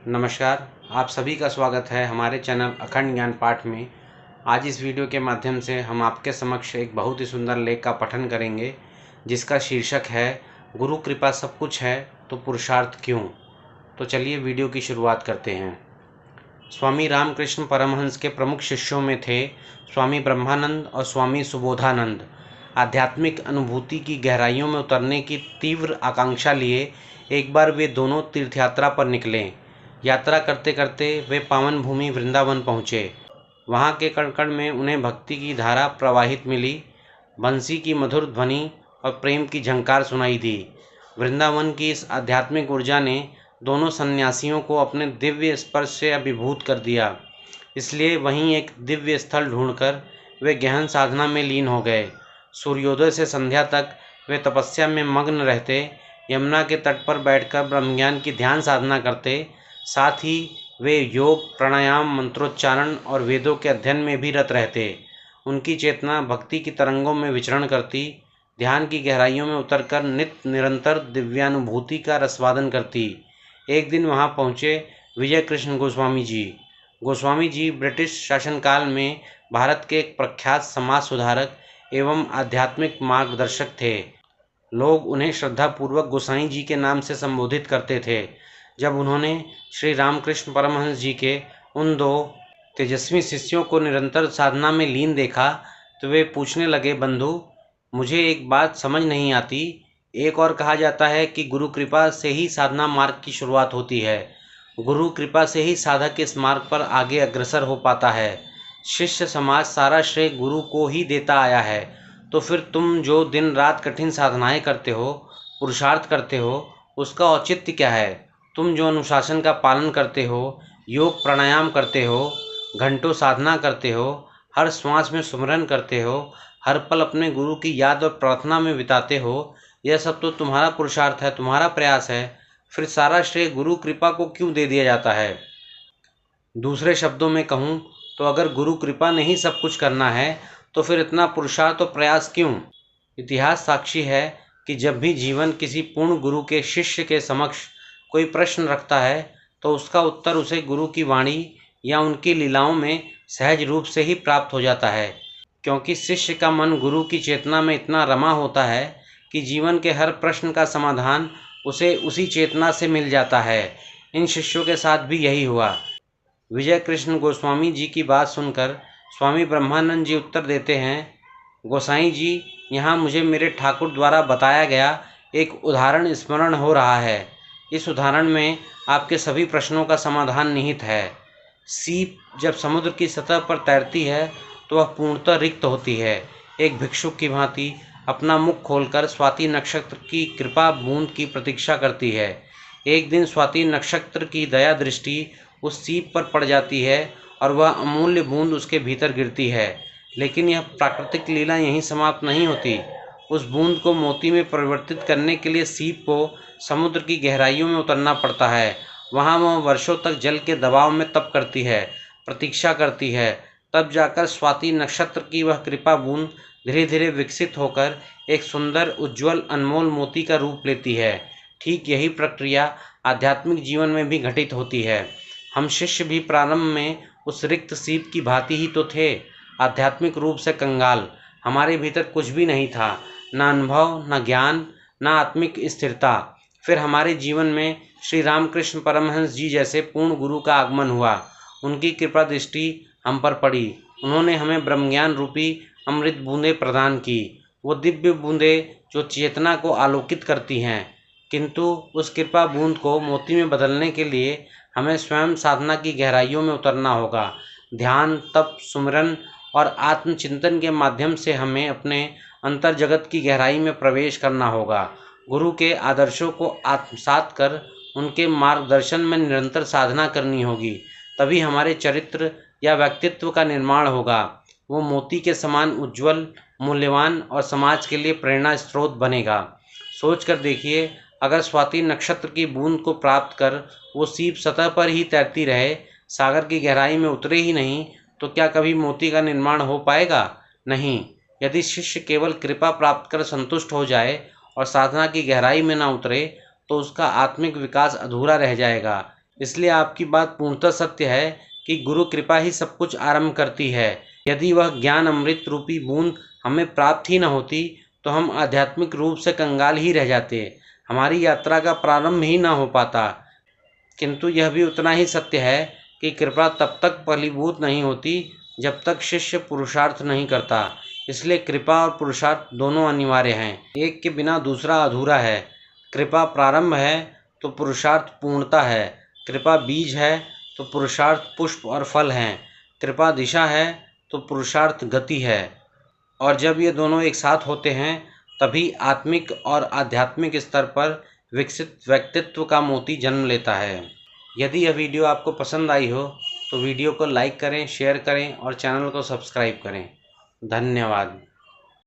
नमस्कार, आप सभी का स्वागत है हमारे चैनल अखंड ज्ञान पाठ में। आज इस वीडियो के माध्यम से हम आपके समक्ष एक बहुत ही सुंदर लेख का पठन करेंगे, जिसका शीर्षक है गुरु कृपा सब कुछ है तो पुरुषार्थ क्यों। तो चलिए वीडियो की शुरुआत करते हैं। स्वामी रामकृष्ण परमहंस के प्रमुख शिष्यों में थे स्वामी ब्रह्मानंद और स्वामी सुबोधानंद। आध्यात्मिक अनुभूति की गहराइयों में उतरने की तीव्र आकांक्षा लिए एक बार वे दोनों तीर्थयात्रा पर निकले। यात्रा करते करते वे पावन भूमि वृंदावन पहुँचे। वहाँ के कण कण में उन्हें भक्ति की धारा प्रवाहित मिली। बंसी की मधुर ध्वनि और प्रेम की झंकार सुनाई दी। वृंदावन की इस आध्यात्मिक ऊर्जा ने दोनों सन्यासियों को अपने दिव्य स्पर्श से अभिभूत कर दिया। इसलिए वहीं एक दिव्य स्थल ढूंढकर वे गहन साधना में लीन हो गए। सूर्योदय से संध्या तक वे तपस्या में मग्न रहते, यमुना के तट पर बैठकर ब्रह्मज्ञान की ध्यान साधना करते। साथ ही वे योग, प्राणायाम, मंत्रोच्चारण और वेदों के अध्ययन में भी रत रहते। उनकी चेतना भक्ति की तरंगों में विचरण करती, ध्यान की गहराइयों में उतरकर निरंतर दिव्यानुभूति का रसवादन करती। एक दिन वहाँ पहुँचे विजय कृष्ण गोस्वामी जी। गोस्वामी जी ब्रिटिश शासनकाल में भारत के एक प्रख्यात समाज सुधारक एवं आध्यात्मिक मार्गदर्शक थे। लोग उन्हें श्रद्धापूर्वक गोसाई जी के नाम से संबोधित करते थे। जब उन्होंने श्री रामकृष्ण परमहंस जी के उन दो तेजस्वी शिष्यों को निरंतर साधना में लीन देखा तो वे पूछने लगे, बंधु, मुझे एक बात समझ नहीं आती। एक और कहा जाता है कि गुरु कृपा से ही साधना मार्ग की शुरुआत होती है। गुरु कृपा से ही साधक इस मार्ग पर आगे अग्रसर हो पाता है। शिष्य समाज सारा श्रेय गुरु को ही देता आया है। तो फिर तुम जो दिन रात कठिन साधनाएं करते हो, पुरुषार्थ करते हो, उसका औचित्य क्या है? तुम जो अनुशासन का पालन करते हो, योग प्राणायाम करते हो, घंटों साधना करते हो, हर श्वास में सुमिरन करते हो, हर पल अपने गुरु की याद और प्रार्थना में बिताते हो, यह सब तो तुम्हारा पुरुषार्थ है, तुम्हारा प्रयास है। फिर सारा श्रेय गुरु कृपा को क्यों दे दिया जाता है? दूसरे शब्दों में कहूँ तो अगर गुरु कृपा ने ही सब कुछ करना है तो फिर इतना पुरुषार्थ और प्रयास क्यों? इतिहास साक्षी है कि जब भी जीवन किसी पूर्ण गुरु के शिष्य के समक्ष कोई प्रश्न रखता है तो उसका उत्तर उसे गुरु की वाणी या उनकी लीलाओं में सहज रूप से ही प्राप्त हो जाता है, क्योंकि शिष्य का मन गुरु की चेतना में इतना रमा होता है कि जीवन के हर प्रश्न का समाधान उसे उसी चेतना से मिल जाता है। इन शिष्यों के साथ भी यही हुआ। विजय कृष्ण गोस्वामी जी की बात सुनकर स्वामी ब्रह्मानंद जी उत्तर देते हैं, गोसाई जी, यहाँ मुझे मेरे ठाकुर द्वारा बताया गया एक उदाहरण स्मरण हो रहा है। इस उदाहरण में आपके सभी प्रश्नों का समाधान निहित है। सीप जब समुद्र की सतह पर तैरती है तो वह पूर्णतः रिक्त होती है। एक भिक्षुक की भांति अपना मुख खोलकर स्वाति नक्षत्र की कृपा बूंद की प्रतीक्षा करती है। एक दिन स्वाति नक्षत्र की दया दृष्टि उस सीप पर पड़ जाती है और वह अमूल्य बूंद उसके भीतर गिरती है। लेकिन यह प्राकृतिक लीला यहीं समाप्त नहीं होती। उस बूंद को मोती में परिवर्तित करने के लिए सीप को समुद्र की गहराइयों में उतरना पड़ता है। वहाँ वह वर्षों तक जल के दबाव में तप करती है, प्रतीक्षा करती है। तब जाकर स्वाति नक्षत्र की वह कृपा बूंद धीरे धीरे विकसित होकर एक सुंदर, उज्ज्वल, अनमोल मोती का रूप लेती है। ठीक यही प्रक्रिया आध्यात्मिक जीवन में भी घटित होती है। हम शिष्य भी प्रारंभ में उस रिक्त सीप की भांति ही तो थे, आध्यात्मिक रूप से कंगाल। हमारे भीतर कुछ भी नहीं था, न अनुभव, न ज्ञान, न आत्मिक स्थिरता। फिर हमारे जीवन में श्री रामकृष्ण परमहंस जी जैसे पूर्ण गुरु का आगमन हुआ। उनकी कृपा दृष्टि हम पर पड़ी। उन्होंने हमें ब्रह्मज्ञान रूपी अमृत बूंदें प्रदान की, वो दिव्य बूंदें जो चेतना को आलोकित करती हैं। किंतु उस कृपा बूंद को मोती में बदलने के लिए हमें स्वयं साधना की गहराइयों में उतरना होगा। ध्यान, तप, सुमिरन और आत्मचिंतन के माध्यम से हमें अपने अंतर जगत की गहराई में प्रवेश करना होगा। गुरु के आदर्शों को आत्मसात कर उनके मार्गदर्शन में निरंतर साधना करनी होगी। तभी हमारे चरित्र या व्यक्तित्व का निर्माण होगा। वो मोती के समान उज्जवल, मूल्यवान और समाज के लिए प्रेरणा स्रोत बनेगा। सोच कर देखिए, अगर स्वाति नक्षत्र की बूंद को प्राप्त कर वो सीप सतह पर ही तैरती रहे, सागर की गहराई में उतरे ही नहीं, तो क्या कभी मोती का निर्माण हो पाएगा? नहीं। यदि शिष्य केवल कृपा प्राप्त कर संतुष्ट हो जाए और साधना की गहराई में ना उतरे तो उसका आत्मिक विकास अधूरा रह जाएगा। इसलिए आपकी बात पूर्णतः सत्य है कि गुरु कृपा ही सब कुछ आरंभ करती है। यदि वह ज्ञान अमृत रूपी बूंद हमें प्राप्त ही न होती तो हम आध्यात्मिक रूप से कंगाल ही रह जाते, हमारी यात्रा का प्रारंभ ही न हो पाता। किंतु यह भी उतना ही सत्य है कि कृपा तब तक फलीभूत नहीं होती जब तक शिष्य पुरुषार्थ नहीं करता। इसलिए कृपा और पुरुषार्थ दोनों अनिवार्य हैं, एक के बिना दूसरा अधूरा है। कृपा प्रारंभ है तो पुरुषार्थ पूर्णता है, कृपा बीज है तो पुरुषार्थ पुष्प और फल हैं, कृपा दिशा है तो पुरुषार्थ गति है। और जब ये दोनों एक साथ होते हैं तभी आत्मिक और आध्यात्मिक स्तर पर विकसित व्यक्तित्व का मोती जन्म लेता है। यदि यह वीडियो आपको पसंद आई हो तो वीडियो को लाइक करें, शेयर करें और चैनल को सब्सक्राइब करें। धन्यवाद।